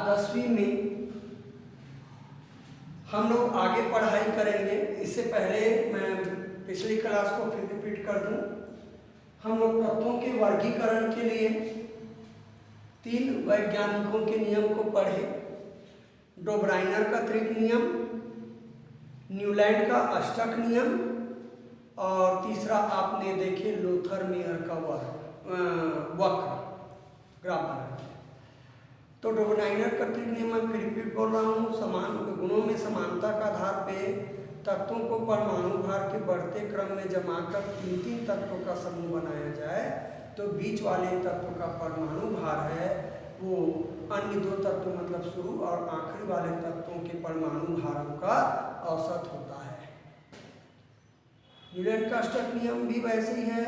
10वीं में हम लोग आगे पढ़ाई करेंगे। इससे पहले मैं पिछली क्लास को फिर रिपीट कर दूं। हम लोग तत्वों के वर्गीकरण के लिए 3 वैज्ञानिकों के नियम को पढ़े। डोब्राइनर का त्रिक नियम, न्यूलैंड का अष्टक नियम और तीसरा आपने देखे लोथर-मेयर का वक्र ग्राफ बनाया। तो डोब्राइनर का त्रिक नियम मैं फिर रिपीट बोल रहा हूँ। समान गुणों में समानता के आधार पे तत्वों को परमाणु भार के बढ़ते क्रम में जमाकर 3 तत्वों का समूह बनाया जाए तो बीच वाले तत्व का परमाणु भार है वो अन्य 2 तत्व मतलब शुरू और आखिरी वाले तत्वों के परमाणु भारों का औसत होता है। न्यूलैंड का अष्टक नियम भी वैसे ही है।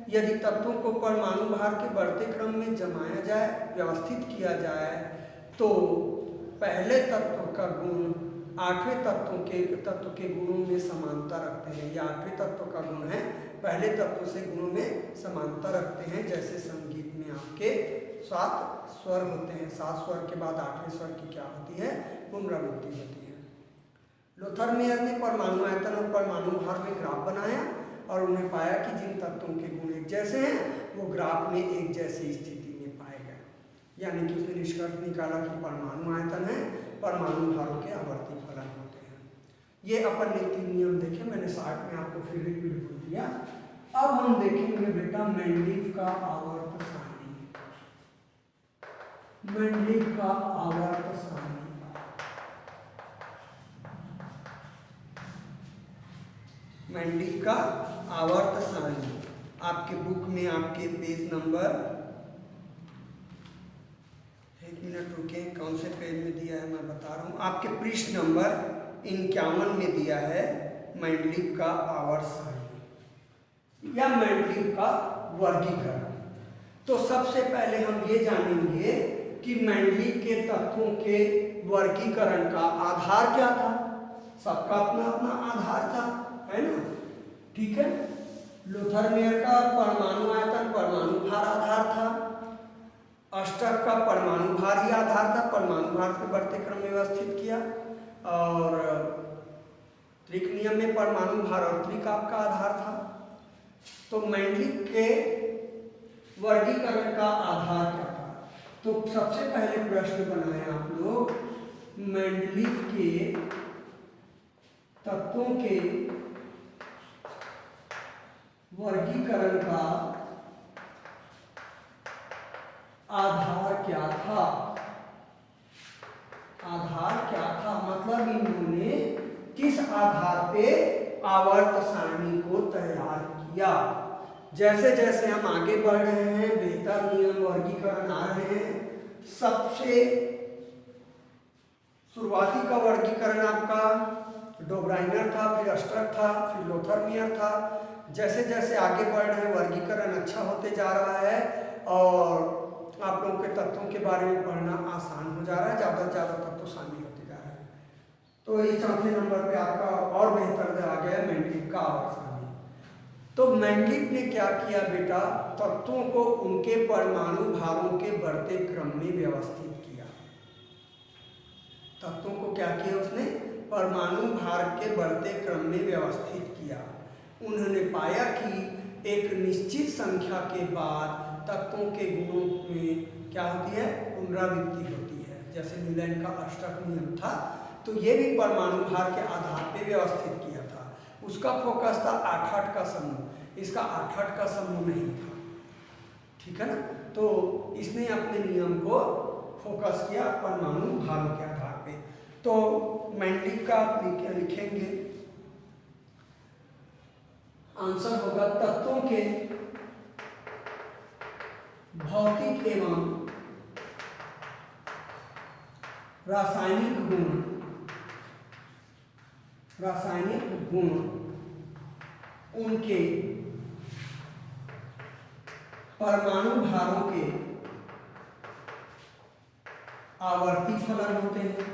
यदि तत्वों को परमाणु भार के बढ़ते क्रम में जमाया जाए, व्यवस्थित किया जाए तो पहले तत्व का गुण 8वें तत्व के गुणों में समानता रखते हैं। या 8वें तत्व का गुण है पहले तत्व से गुणों में समानता रखते हैं। जैसे संगीत में आपके 7 स्वर होते हैं, 7 स्वर के बाद 8वें स्वर की क्या होती है, पुनरावृत्ति होती है। लोथर-मेयर ने परमाणु आयतन और परमाणु भार में ग्राफ बनाया और उन्हें पाया कि जिन तत्वों के गुण एक जैसे हैं वो ग्राफ में एक जैसी स्थिति में पाए गए। यानी कि उसने निष्कर्ष निकाला कि परमाणु आयतन है, परमाणु भारों के आवर्ती फलन होते हैं। ये अपन ने 3 नियम देखे, मैंने शॉर्ट में आपको फिर रिपीट कर दिया। अब हम देखेंगे बेटा मेंडलीव का आवर्त सारणी। मेंडलीव का आवर्त सारणी, मेंडलीव का आवर्त सारणी आपके बुक में आपके पेज नंबर, 1 मिनट रुके, कौन से पेज में दिया है मैं बता रहा हूँ। आपके पृष्ठ नंबर 51 में दिया है मेंडलीव का आवर्त सारणी या मेंडलीव का वर्गीकरण। तो सबसे पहले हम ये जानेंगे कि मेंडलीव के तत्वों के वर्गीकरण का आधार क्या था। सबका अपना अपना आधार था, है ना, ठीक है। लोथर-मेयर का परमाणु आयतन परमाणु भार आधार था, अष्टक का परमाणु भार ही आधार था, परमाणु भार से बढ़ते क्रम में व्यवस्थित किया। और त्रिक नियम में परमाणु भार और त्रिक आपका आधार था। तो मेंडलीव के वर्गीकरण का आधार क्या था। तो सबसे पहले प्रश्न बनाए आप लोग, मेंडलीव के तत्वों के वर्गीकरण का आधार क्या था। आधार क्या था मतलब इन्होंने किस आधार पे आवर्त सारणी को तैयार किया। जैसे जैसे हम आगे बढ़ रहे हैं बेहतर नियम वर्गीकरण आ रहे हैं। सबसे शुरुआती का वर्गीकरण आपका डोब्राइनर था, फिर अष्टक था, फिर लोथर-मेयर था। जैसे जैसे आगे बढ़ रहे हैं वर्गीकरण अच्छा होते जा रहा है और आप लोगों के तत्वों के बारे में पढ़ना आसान हो जा रहा है, ज़्यादा से ज़्यादा तत्व शामिल होते जा रहे हैं। तो ये चौथे नंबर पे आपका और बेहतर आ गया मेंडलीव का आवर्त सारणी। तो मेंडलीव ने क्या किया बेटा, तत्वों को उनके परमाणु भारों के बढ़ते क्रम में व्यवस्थित किया। तत्वों को क्या किया उसने, परमाणु भार के बढ़ते क्रम में व्यवस्थित किया। उन्होंने पाया कि एक निश्चित संख्या के बाद तत्वों के गुणों में क्या होती है, पुनरावृत्ति होती है। जैसे न्यूलैंड का अष्टक नियम था तो ये भी परमाणु भार के आधार पे व्यवस्थित किया था। उसका फोकस था 8-8 का समूह, इसका 8-8 का समूह नहीं था, ठीक है ना। तो इसने अपने नियम को फोकस किया परमाणु भारों के आधार पे। तो मेंडलीव का आप लिखेंगे, आंसर होगा तत्वों के भौतिक एवं रासायनिक गुण उनके परमाणु भारों के आवर्ती फलन होते हैं।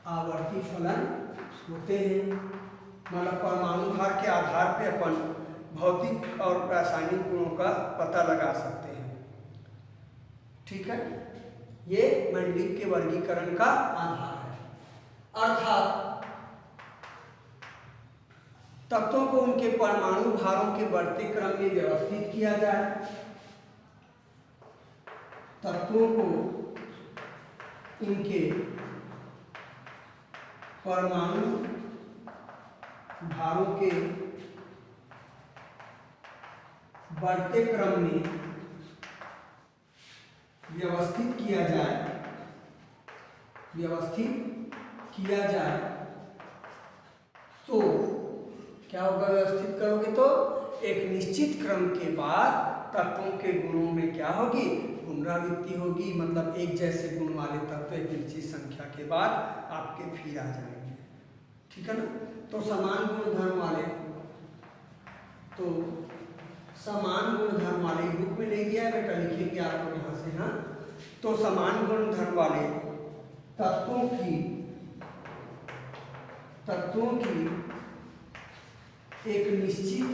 आवर्ती फलन होते हैं मतलब परमाणु भार के आधार पे अपन भौतिक और रासायनिक गुणों का पता लगा सकते हैं, ठीक है। ये मैंडलिक के वर्गीकरण का आधार है। अर्थात तत्वों को उनके परमाणु भारों के बढ़ते क्रम में व्यवस्थित किया जाए, तत्वों को उनके परमाणु भारों के बढ़ते क्रम में व्यवस्थित किया जाए तो क्या होगा? व्यवस्थित करोगे तो एक निश्चित क्रम के बाद तत्वों के गुणों में क्या होगी? पुनरावृत्ति होगी। मतलब एक जैसे गुण वाले तत्व एक निश्चित संख्या के बाद आपके फिर आ जाएंगे, ठीक है ना। तो समान गुणधर्म वाले बुक में नहीं दिया है बेटा, लिखेंगे आप लोग यहाँ से। हाँ, तो समान गुणधर्म वाले तत्वों की एक निश्चित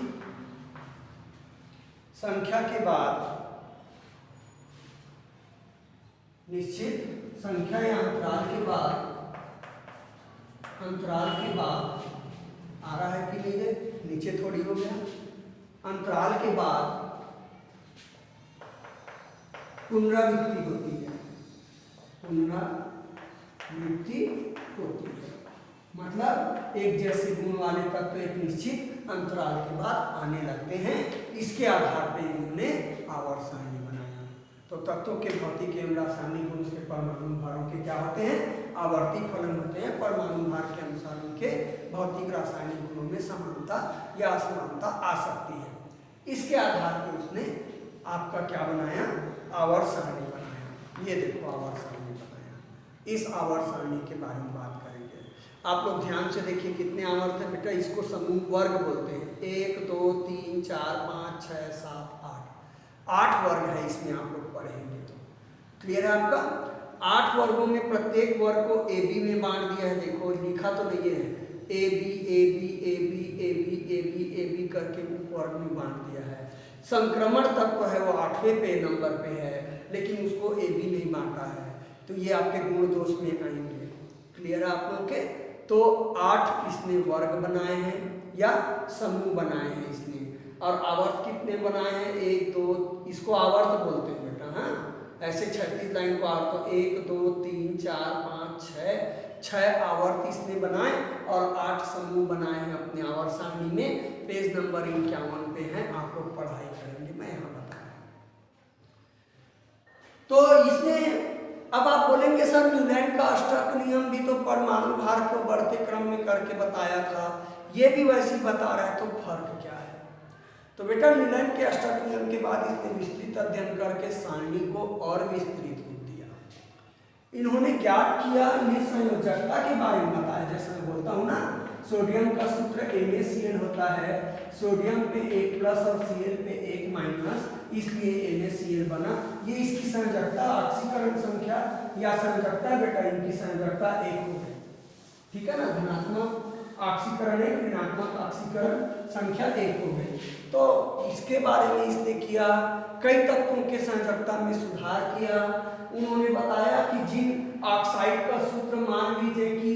संख्या के बाद, निश्चित संख्या या अंतराल के बाद आ रहा है कि नहीं? नीचे थोड़ी हो गया। अंतराल के बाद पुनरावृत्ति होती है, मतलब एक जैसे गुण वाले तत्व एक निश्चित अंतराल के बाद आने लगते हैं। इसके आधार पर इन्होंने आवर्त सारणी बनाया। तो तत्वों के भौतिक एवं रासायनिक गुण उसके परमाणु भारों के क्या होते हैं? आवर्ती फलन होते हैं। परमाणु भार के अनुसार उनके भौतिक रासायनिक गुणों में समानता या असमानता आ सकती है। इसके आधार पर उसने आपका क्या बनाया? आवर्त सारणी बनाया। ये देखो आवर्त सारणी बनाया। इस आवर्त सारणी के बारे में बात करेंगे। आप लोग ध्यान से देखिए कितने आवर्त है बेटा। इसको समूह वर्ग बोलते हैं। 1 2 3 4 5 6 7 8 वर्ग है। इसमें आप लोग पढ़ेंगे तो क्लियर है आपका। 8 वर्गों में प्रत्येक वर्ग को ए बी में बांट दिया है। देखो लिखा तो नहीं है, A B A B A B A B A B A B करके वर्ग में बांट दिया है। संक्रमण तत्व है वो 8वें पे नंबर पे है, लेकिन उसको ए बी नहीं बांटा है। तो ये आपके गुण दोष में आएंगे। क्लियर है आप लोग के। तो 8 इसने वर्ग बनाए हैं या समूह बनाए हैं इसने। और आवर्त कितने बनाए हैं? 1 2, इसको आवर्त बोलते हैं बेटा। हाँ, ऐसे 36 लाइन को आवर्त। 1 2 3 4 5 6 आवर्त इसने बनाए और 8 समूह बनाए हैं अपने आवर्त सारणी में। पेज नंबर 51 पे है, आप लोग पढ़ाई करेंगे, मैं यहाँ बताया। तो इसने, अब आप बोलेंगे सर न्यूलैंड का अष्टक नियम भी तो परमाणु भार को बढ़ते क्रम में करके बताया था, ये भी वैसे ही बता रहा है, तो फर्क क्या है? तो बेटा न्यूलैंड के अष्टक नियम के बाद इसने विस्तृत अध्ययन करके सारणी को और विस्तृत रूप दिया। इन्होंने ज्ञात किया, इन्हें संयोजकता के बारे में बताया। जैसे मैं बोलता हूँ ना, सोडियम का सूत्र NaCl होता है। सोडियम पे 1+ और Cl पे 1-, इसलिए NaCl बना। ये इसकी संयोजकता, ऑक्सीकरण संख्या या संयोजकता बेटा, इनकी संयोजकता 1 हो गई। ठीक है ना, धनात्मक ऑक्सीकरण 1, ऋणात्मक ऑक्सीकरण संख्या 1 हो गई। तो इसके बारे में इसने किया, कई तत्वों के संयोजकता में सुधार किया। उन्होंने बताया कि जिन ऑक्साइड का सूत्र मान लीजिए कि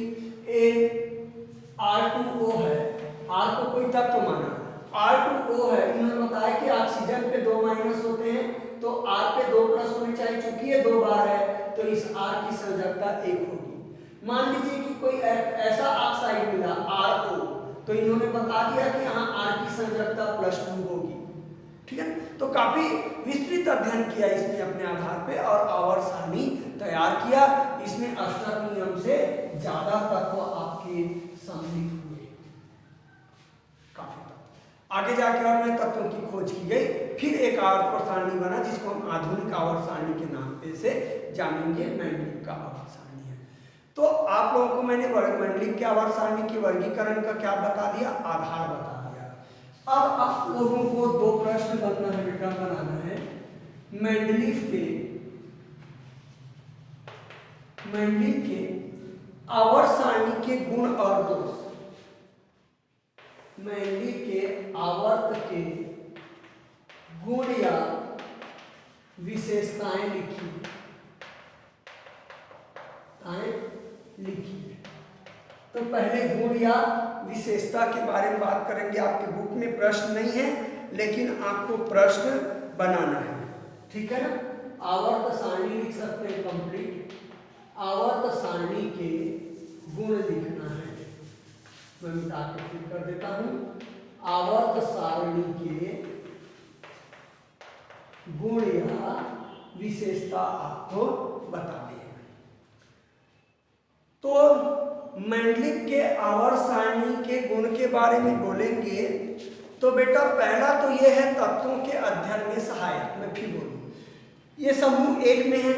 R2O है, R को कोई तत्व माना, R2O है, इन्होंने बताया कि ऑक्सीजन पे 2- होते हैं, तो R पे 2+ होनी चाहिए। चूंकि ये 2 बार है तो इस R की संयोजकता 1 होगी। मान लीजिए कि कोई ऐसा ऑक्साइड मिला RO, तो इन्होंने बता दिया कि यहाँ R की संयोजकता +2 होगी। ठीक है, तो काफी विस्तृत अध्ययन किया इसने अपने आधार पे और आवर्त सारणी तैयार किया। इसमें अष्टक नियम से ज्यादा तत्व आपके सम्मिलित हुए, काफी तत्व। आगे जाके और में तत्वों की खोज की गई। फिर एक आवर्त सारणी बना जिसको हम आधुनिक आवर्त सारणी के नाम पे से जानेंगे। मैंडलिक का आवर्त सारणी है। तो आप लोगों को मैंने मैंडलिक के आवर्त सारणी के वर्गीकरण का क्या बता दिया? आधार बता दिया। अब आप लोगों को 2 प्रश्न बनना है बेटा, बनाना है मैंडलिक के आवर्त सारणी के गुण और दोष। मैंडलिक के आवर्त के गुण या विशेषताएं लिखी। लिखिए। तो पहले गुण या विशेषता के बारे में बात करेंगे। आपके बुक में प्रश्न नहीं है, लेकिन आपको प्रश्न बनाना है, ठीक है ना। आवर्त सारणी लिख सकते हैं कंप्लीट। आवर्त सारणी के गुण लिखना है। मैं मिटा के फिर कर देता हूं। आवर्त सारणी के गुण या विशेषता आपको बता दी। तो मेंडलिक के आवर्त सारणी के गुण के बारे में बोलेंगे तो बेटा पहला तो यह है तत्वों के अध्ययन में सहायक। मैं फिर बोलूं, ये समूह एक में है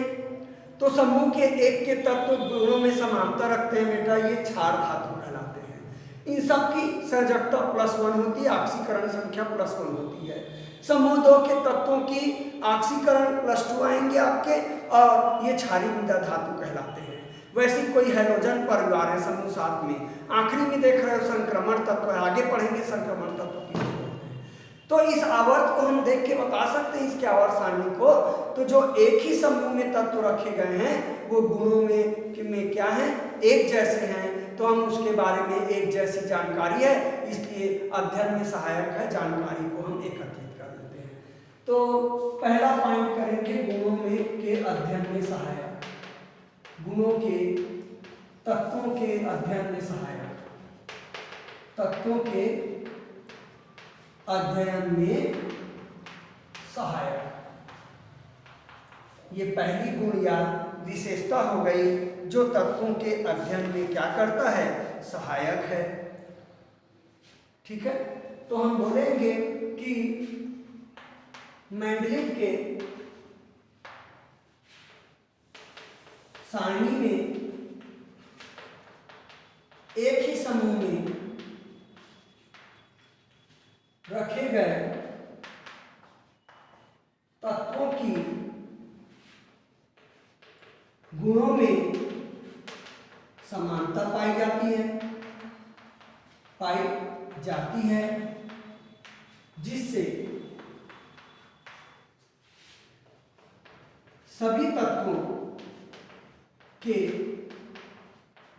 तो समूह के एक के तत्व गुणों में समानता रखते हैं बेटा, ये क्षार धातु कहलाते हैं। इन सब की संयोजकता +1 होती है, ऑक्सीकरण संख्या +1 होती है। समूह 2 के तत्वों की ऑक्सीकरण +2 आएंगे आपके, और ये क्षारीय मृदा धातु कहलाते हैं। वैसे कोई हैलोजन परिवार है समूह 7 में। आखिरी में देख रहे हो संक्रमण तत्व है, आगे पढ़ेंगे संक्रमण तत्व की। तो इस आवर्त को हम देख के बता सकते हैं, इसके आवर्त सारणी को। तो जो एक ही समूह में तत्व रखे गए हैं वो गुणों में क्या है, एक जैसे हैं, तो हम उसके बारे में एक जैसी जानकारी है, इसलिए अध्ययन में सहायक है, जानकारी को हम एकत्रित कर लेते हैं। तो पहला पॉइंट करेंगे गुणों में के अध्ययन में सहायक। गुणों के तत्वों के अध्ययन में सहायक। तत्वों के अध्ययन में सहायक, ये पहली गुण या विशेषता हो गई जो तत्वों के अध्ययन में क्या करता है, सहायक है, ठीक है। तो हम बोलेंगे कि मेंडलिक के सारणी में एक ही समूह में रखे गए तत्वों की गुणों में समानता पाई जाती है, जिससे सभी तत्वों के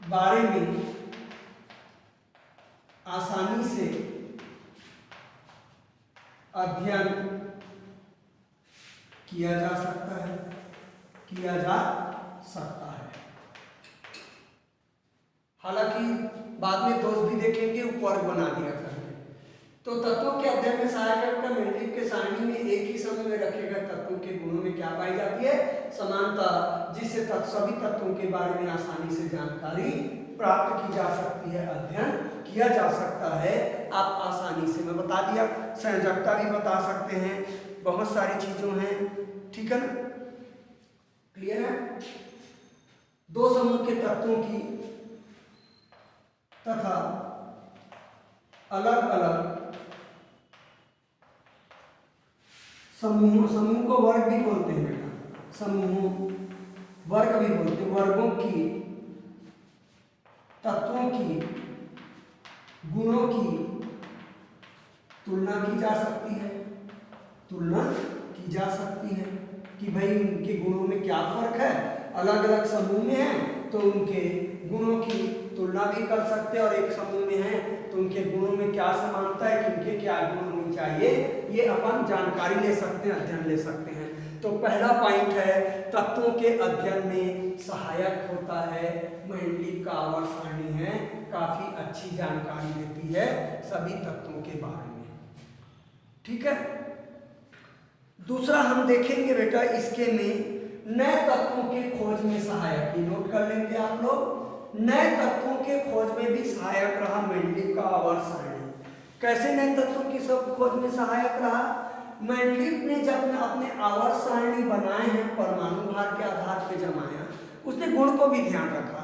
बारे में आसानी से अध्ययन किया जा सकता है। हालांकि बाद में दोस्त भी देखेंगे उपवर्ग बना दिया करते। तो तत्वों के अध्ययन में सहायक का मेंडलिक के सारणी में एक ही समूह में रखे गए तत्वों के गुणों में क्या पाई जाती है, समानता, जिससे सभी तत्वों के बारे में आसानी से जानकारी प्राप्त की जा सकती है, अध्ययन किया जा सकता है। आप आसानी से, मैं बता दिया, संयोजकता भी बता सकते हैं, बहुत सारी चीजों हैं, ठीक है ना, क्लियर है। दो समूह के तत्वों की तथा अलग अलग समूह को वर्ग भी बोलते हैं बेटा, समूह वर्ग भी बोलते हैं। वर्गों की तत्वों की गुणों की तुलना की जा सकती है कि भाई उनके गुणों में क्या फर्क है, अलग अलग समूह में हैं तो उनके गुणों की तुलना भी कर सकते हैं, और एक समूह में हैं तो उनके गुणों में क्या समानता है, किनके क्या गुण होने चाहिए, ये अपन जानकारी ले सकते हैं, अध्ययन ले सकते हैं। तो पहला पॉइंट है तत्वों के अध्ययन में सहायक होता है। मेंडलिक का आवर्त सारणी है, काफी अच्छी जानकारी देती है सभी तत्वों के बारे में, ठीक है। दूसरा हम देखेंगे बेटा इसके में नए तत्वों के खोज में सहायक, नोट कर लेंगे आप लोग। नए तत्वों के खोज में भी सहायक रहा मेंडलिक का आवर्त सारणी। कैसे नए तत्वों की सब खोज में सहायक रहा, मेंडलिक ने जब अपने आवर्त सारणी बनाए हैं, परमाणु भार के आधार पर जमाया, उसने गुण को भी ध्यान रखा।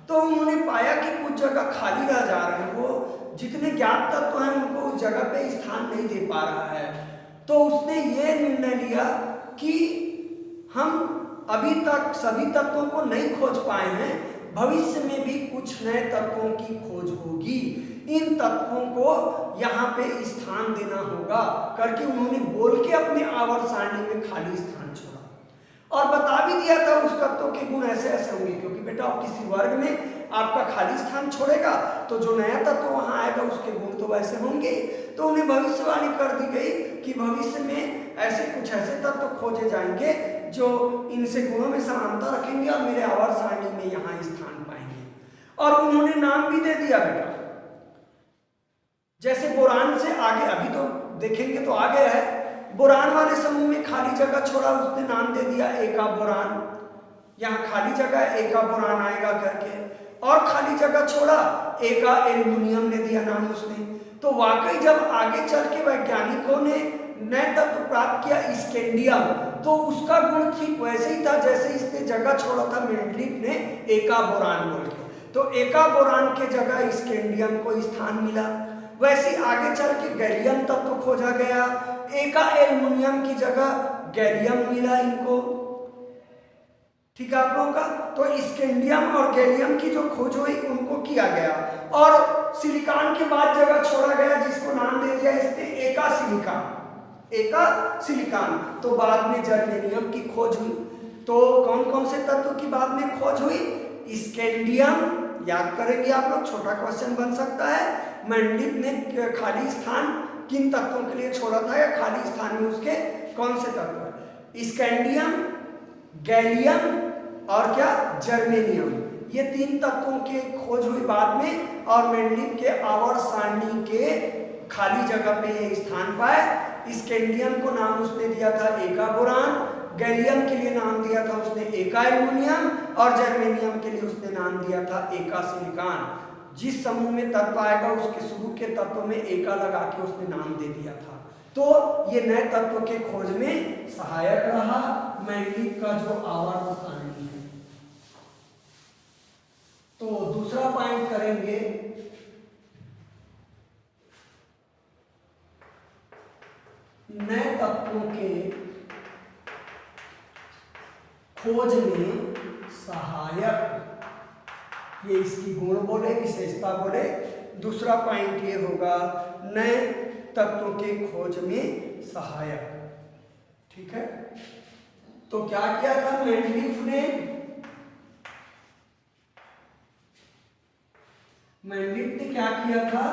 तो उन्होंने पाया कि कुछ जगह खाली रह जा रहे हैं, वो जितने ज्ञात तत्व हैं उनको उस जगह पे स्थान नहीं दे पा रहा है। तो उसने ये निर्णय लिया कि हम अभी तक सभी तत्वों को नहीं खोज पाए हैं, भविष्य में भी कुछ नए तत्वों की खोज होगी, इन तत्वों को यहाँ पे स्थान देना होगा करके उन्होंने बोल के अपने आवर्त सारणी में खाली स्थान छोड़ा, और बता भी दिया था उस तत्व के गुण ऐसे ऐसे होंगे, क्योंकि बेटा आप किसी वर्ग में आपका खाली स्थान छोड़ेगा तो जो नया तत्व वहां आएगा उसके गुण तो वैसे होंगे। तो उन्हें भविष्यवाणी कर दी गई कि भविष्य में ऐसे कुछ ऐसे तत्व खोजे जाएंगे जो इनसे गुणों में समानता रखेंगे और मेरे आवर्त सारणी में यहाँ स्थान पाएंगे। और उन्होंने नाम भी दे दिया बेटा, जैसे बोरान से आगे, अभी तो देखेंगे तो आगे है, बोरान वाले समूह में खाली जगह छोड़ा, उसने नाम दे दिया एका बोरान। यहाँ खाली जगह एका बोरान आएगा करके, और खाली जगह छोड़ा एका एल्युमिनियम ने दिया नाम उसने। तो वाकई जब आगे चल के वैज्ञानिकों ने नए तत्व प्राप्त किया स्कैंडियम, तो उसका गुण ठीक वैसे ही था जैसे इसने जगह छोड़ा था मेंडलीफ ने एका बोरान बोल के। तो एका बोरान के जगह स्कैंडियम को स्थान मिला। वैसे आगे चल के गैलियम तत्व खोजा गया, एका एल्युमिनियम की जगह गैलियम मिला इनको। ठीक है आप लोगों का। तो स्कैंडियम और गैलियम की जो खोज हुई उनको किया गया, और सिलिकॉन के बाद जगह छोड़ा गया जिसको नाम दे दिया इसने एका सिलिकॉन, एका सिलिकॉन। तो बाद में जर्मेनियम की खोज हुई। तो कौन कौन से तत्व की बाद में खोज हुई? स्कैंडियम, याद करेंगे आप लोग, छोटा क्वेश्चन बन सकता है। मेंडलीफ ने खाली स्थान किन तत्वों के लिए छोड़ा था, या खाली स्थान में उसके कौन से तत्व? स्कैंडियम, गैलियम और क्या, जर्मेनियम। ये तीन तत्वों की खोज हुई बाद में, और मेंडलीफ के आवर्त सारणी के खाली जगह पे ये स्थान पाए। स्कैंडियम को नाम उसने दिया था एका बोरान, गैलियम के लिए नाम दिया था उसने एका एल्युमिनियम, और जर्मेनियम के लिए उसने नाम दिया था एका सिलिकॉन। जिस समूह में तत्व आएगा उसके शुरू के तत्व में एका लगा के उसने नाम दे दिया था। तो ये नए तत्व के खोज में सहायक रहा मेंडलीफ का जो आवर्त सारणी है। तो दूसरा पॉइंट करेंगे, नए तत्वों के खोज में सहायक, ये इसकी गुण बोले, विशेषता बोले। दूसरा पॉइंट ये होगा नए तत्वों के खोज में सहायक। ठीक है। तो क्या किया था मेंडलीफ ने? मेंडलीफ ने क्या किया था?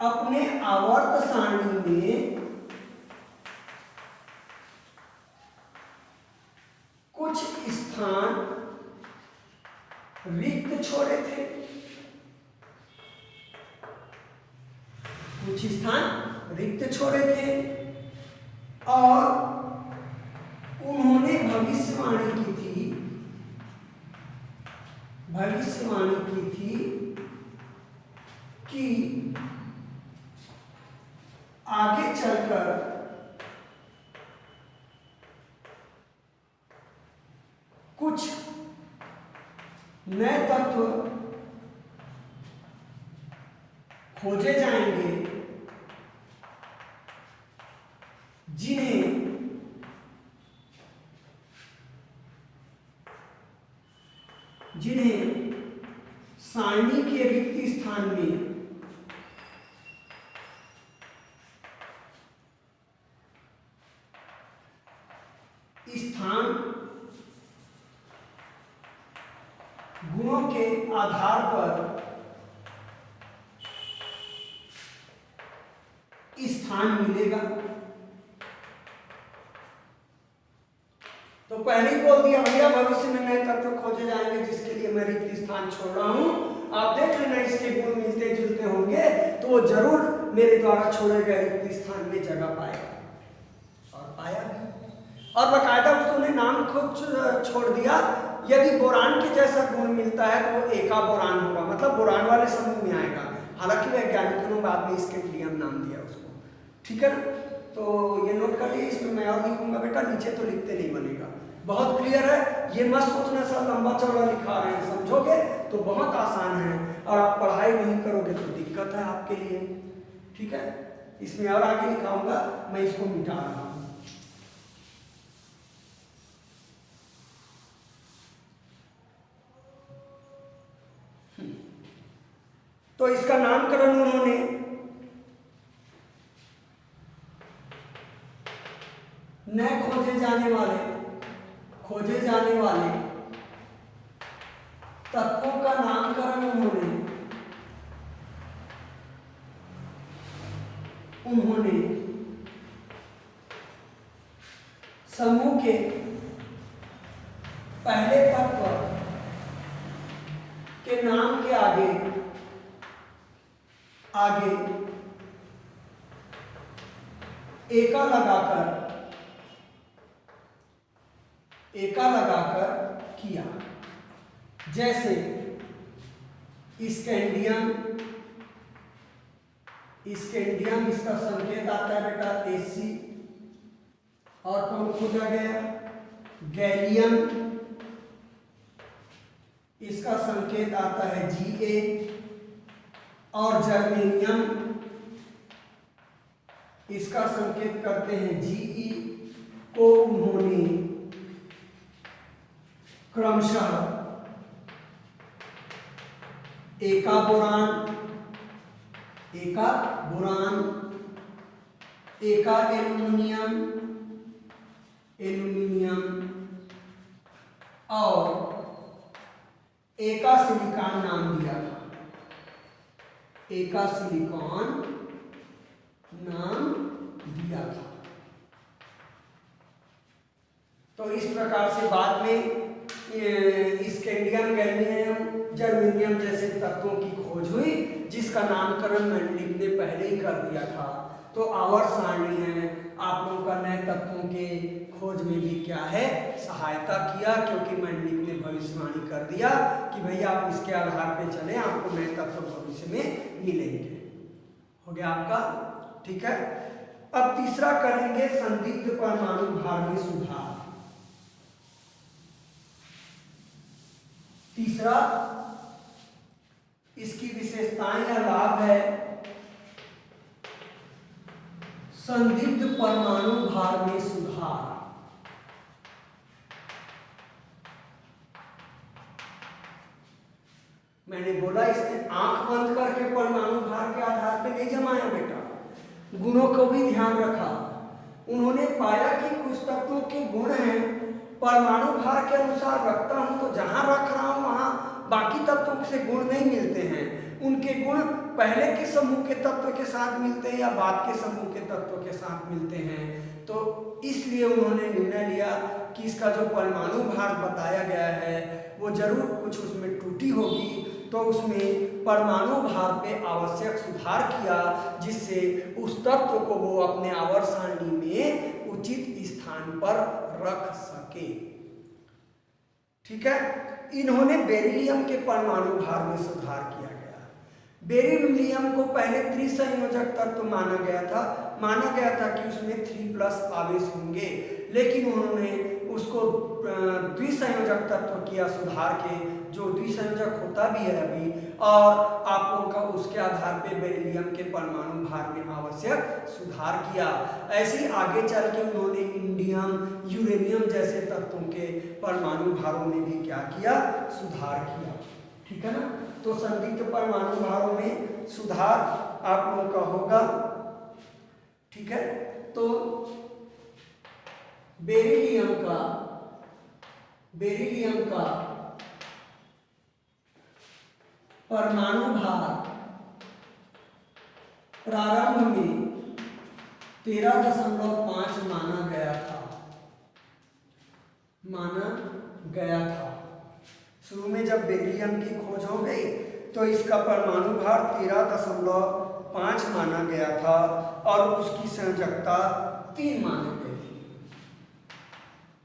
अपने आवर्त सारणी में कुछ स्थान रिक्त छोड़े थे, कुछ स्थान रिक्त छोड़े थे, और उन्होंने भविष्यवाणी की थी, कि आगे चलकर कुछ नए तत्व खोजे जाएंगे जिन्हें सारणी के रिक्त स्थान में स्थान गुणों के आधार पर स्थान मिलेगा। तो पहले ही बोल दिया भैया भविष्य में नए तत्व खोजे जाएंगे जिसके लिए मैं रिक्त स्थान छोड़ रहा हूं। आप देख लेना इसके गुण मिलते जुलते होंगे तो वो जरूर मेरे द्वारा छोड़े गए रिक्त स्थान में जगह पाएगा, और पाया भी। और बकायदा उसने नाम खुद छोड़ दिया, यदि बोरान के जैसा गुण मिलता है तो वो एका बोरान होगा, मतलब बोरान वाले समूह में आएगा। हालांकि वैज्ञानिकों ने बाद में स्कैंडियम नाम दिया उसको। ठीक है ना। तो ये नोट कर लिए, इसमें मैं और लिखूंगा बेटा, नीचे तो लिखते नहीं बनेगा। बहुत क्लियर है, ये मत सोचना सर लंबा चौड़ा लिखा रहे हैं, समझोगे तो बहुत आसान है, और आप पढ़ाई नहीं करोगे तो दिक्कत है आपके लिए। ठीक है। इसमें और आगे लिखाऊंगा, मैं इसको मिटा रहा हूं। तो इसका नामकरण उन्होंने नए खोजे जाने वाले तत्वों का नामकरण उन्होंने समूह के पहले तत्व के नाम के आगे एका लगाकर किया। जैसे स्कैंडियम, इसका संकेत आता है बेटा Ac, और कौन खोजा गया? गैलियम, इसका संकेत आता है Ga, और जर्मेनियम, इसका संकेत करते हैं Ge को उन्होंने क्रमशः एका बोरान, एका एल्यूमिनियम और एका सिलिकॉन नाम दिया था। एका सिलिकॉन नाम दिया था। तो इस प्रकार से बाद में स्कैंडियम, गैलियम, जर्मेनियम जैसे तत्वों की खोज हुई, जिसका नामकरण मेंडलिक ने पहले ही कर दिया था। तो आवर्त सारणी है, आप लोगों का नए तत्वों के खोज में भी क्या है, सहायता किया, क्योंकि मेंडलिक ने भविष्यवाणी कर दिया कि भैया आप इसके आधार पे चले, आपको नए तत्व भविष्य में मिलेंगे। हो गया आपका, ठीक है। अब तीसरा करेंगे संदिग्ध परमाणु भार में सुधार। तीसरा, इसकी विशेषताएं या लाभ है संदिग्ध परमाणु भार में सुधार। मैंने बोला इसने आंख बंद करके परमाणु भार के आधार पे नहीं जमाया बेटा, गुणों को भी ध्यान रखा। उन्होंने पाया कि कुछ तत्वों के गुण हैं, परमाणु भार के अनुसार रखता हूं तो जहां रख रहा हूं वहां बाकी तत्वों से गुण नहीं मिलते हैं। उनके गुण पहले के समूह के तत्व के साथ मिलते हैं या बाद के समूह के तत्व के साथ मिलते हैं। तो इसलिए उन्होंने निर्णय लिया कि इसका जो परमाणु भार बताया गया है वो जरूर कुछ उसमें त्रुटि होगी, तो उसमें परमाणु भार पे आवश्यक सुधार किया, जिससे उस तत्व को वो अपने आवर्त सारणी में उचित स्थान पर रख सके। ठीक है। इन्होंने बेरिलियम के परमाणु भार में सुधार किया गया। बेरिलियम को पहले त्रिसंयोजक तत्व माना गया था कि उसमें 3+ आवेश होंगे, लेकिन उन्होंने उसको द्विसंयोजक तत्व किया सुधार के, जो द्विसंयोजक होता भी है अभी, और आप लोगों का उसके आधार पे बेरिलियम के परमाणु भार में आवश्यक सुधार किया। ऐसे आगे चल के उन्होंने इंडियम, यूरेनियम जैसे तत्वों के परमाणु भारों में भी क्या किया, सुधार किया। ठीक है ना। तो संदिग्ध परमाणु भारों में सुधार आप लोगों का होगा। ठीक है। तो बेरिलियम का परमाणु भार प्रारंभ में 13.5 माना गया था। शुरू में जब बेरिलियम की खोज हो गई तो इसका परमाणु भार 13.5 माना गया था और उसकी संयोजकता 3 मानी गई थी।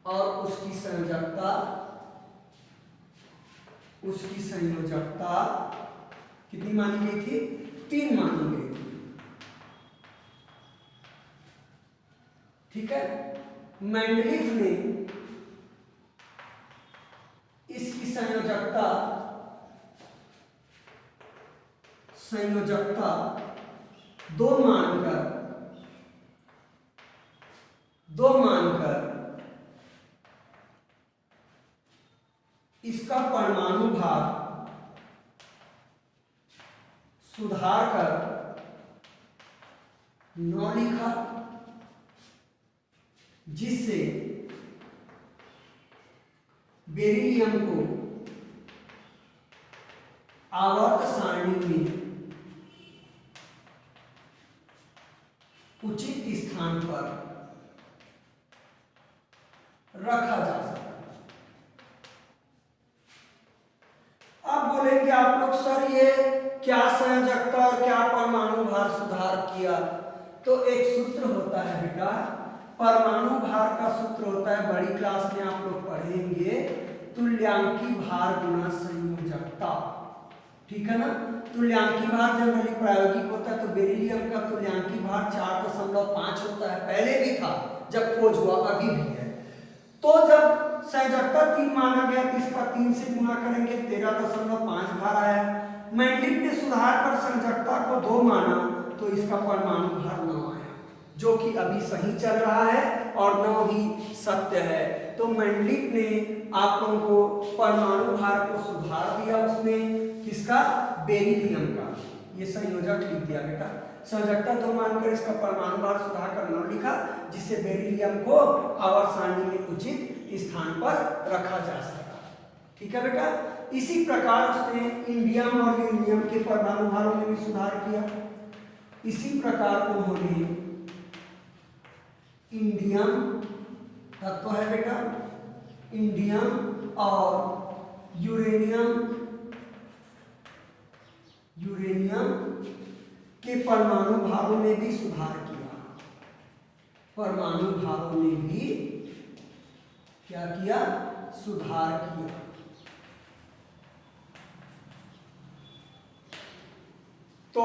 और उसकी संयोजकता कितनी मानी गई थी? 3 मानी गई थी। ठीक है। मेंडलीफ ने इसकी संयोजकता 2 मानकर इसका परमाणु भार सुधार कर 9 लिखा, जिससे बेरिलियम को आवर्त सारणी में उचित स्थान पर रखा जा सकता है। अब बोलेंगे आप लोग सर ये क्या संयोजकता और क्या परमाणु भार सुधार किया? तो एक सूत्र होता है बेटा, परमाणु भार का सूत्र होता है, बड़ी क्लास में आप लोग पढ़ेंगे, तुल्यांकी भार गुना संयोजकता। ठीक है ना? तुल्यांकी भार जनरली प्रायोगिक होता है, तो बेरिलियम का तुल्यांकी भार 4.5 होता है, पहले भी था जब खोज हुआ, अभी भी है। तो जब संयोजकता 3 माना गया तो इसका 3 से गुना करेंगे, 13.5 भार आया। मेंडलिक ने सुधार कर संयोजकता को 2 माना तो इसका परमाणु भार 9 आया, जो कि अभी सही चल रहा है और 9 ही सत्य है। तो मेंडलिक ने आप लोगों को परमाणु भार को सुधार दिया, उसने किसका? बेरिलियम का। ये संयोजक लिख दिया बेटा, संयोजकता 2 मानकर इसका परमाणु भार सुधार कर 9 लिखा, जिससे बेरिलियम को आवर्त सारणी में उचित स्थान पर रखा जा सका। ठीक है बेटा? इसी प्रकार उसने इंडियम और यूरेनियम के परमाणु भारों में भी सुधार किया। इसी प्रकार उन्होंने इंडियम तत्व है बेटा, इंडियम और यूरेनियम के परमाणु भारों में भी सुधार किया। परमाणु भारों में भी क्या किया? सुधार किया। तो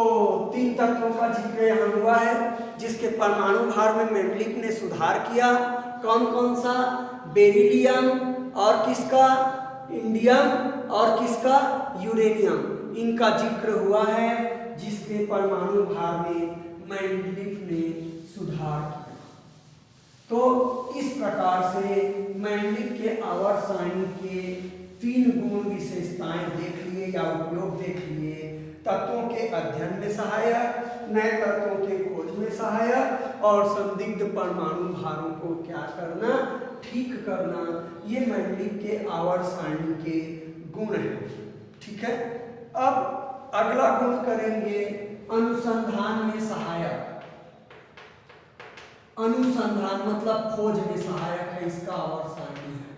3 तत्वों का जिक्र यहाँ हुआ है जिसके परमाणु भार में मेंडलिक ने सुधार किया। कौन कौन सा? बेरिलियम और किसका? इंडियम और किसका? यूरेनियम। इनका जिक्र हुआ है जिसके परमाणु भार में मेंडलिक ने सुधार किया। तो इस प्रकार से मेंडलिक के आवर्त सारणी के 3 गुण विशेषताएं देख लिए या उपयोग देख लिए। तत्वों के अध्ययन में सहायक, नए तत्वों के खोज में सहायक और संदिग्ध परमाणु भारों को क्या करना? ठीक करना। ये मेंडलिक के आवर्त सारणी के गुण हैं। ठीक है? अब अगला गुण करेंगे अनुसंधान में सहायक। अनुसंधान मतलब खोज में सहायक है, इसका आवर्त सारणी है।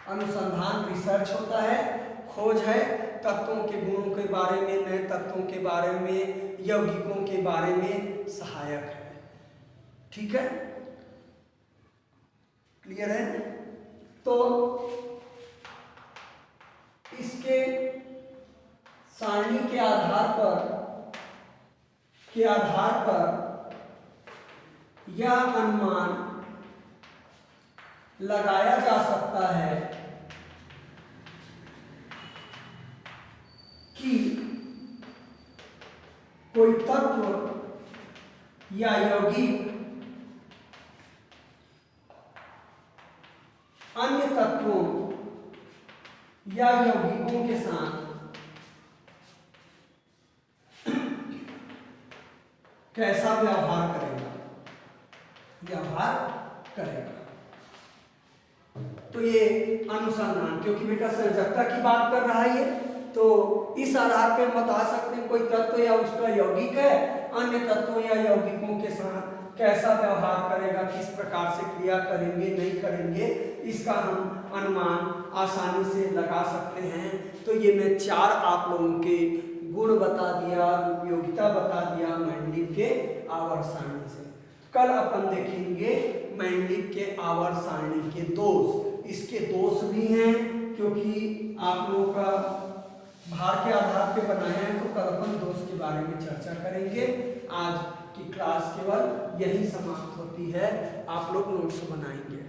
अनुसंधान रिसर्च होता है, खोज है, तत्वों के गुणों के बारे में, नए तत्वों के बारे में, यौगिकों के बारे में सहायक है। ठीक है? क्लियर है? तो इसके सारणी के आधार पर यह अनुमान लगाया जा सकता है कि कोई तत्व या यौगिक अन्य तत्वों या यौगिकों के साथ कैसा व्यवहार करेगा। तो ये अनुसंधान, क्योंकि बेटा संयोजकता की बात कर रहा है ये, तो इस आधार पर बता सकते हैं कोई तत्व या उसका यौगिक है, अन्य तत्वों या यौगिकों के साथ कैसा व्यवहार करेगा, किस प्रकार से क्रिया करेंगे, नहीं करेंगे, इसका हम अनुमान आसानी से लगा सकते हैं। तो ये मैं 4 आप लोगों के गुण बता दिया, उपयोगिता बता दिया मेंडलिक के आवर्त सारणी से। कल अपन देखेंगे मेंडलिक के आवर्त सारणी के दोष। इसके दोष भी हैं क्योंकि आप लोगों का भार के आधार पे बनाया है, तो कल अपन दोष के बारे में चर्चा करेंगे। आज की क्लास केवल यही समाप्त होती है, आप लोग नोट्स बनाएंगे।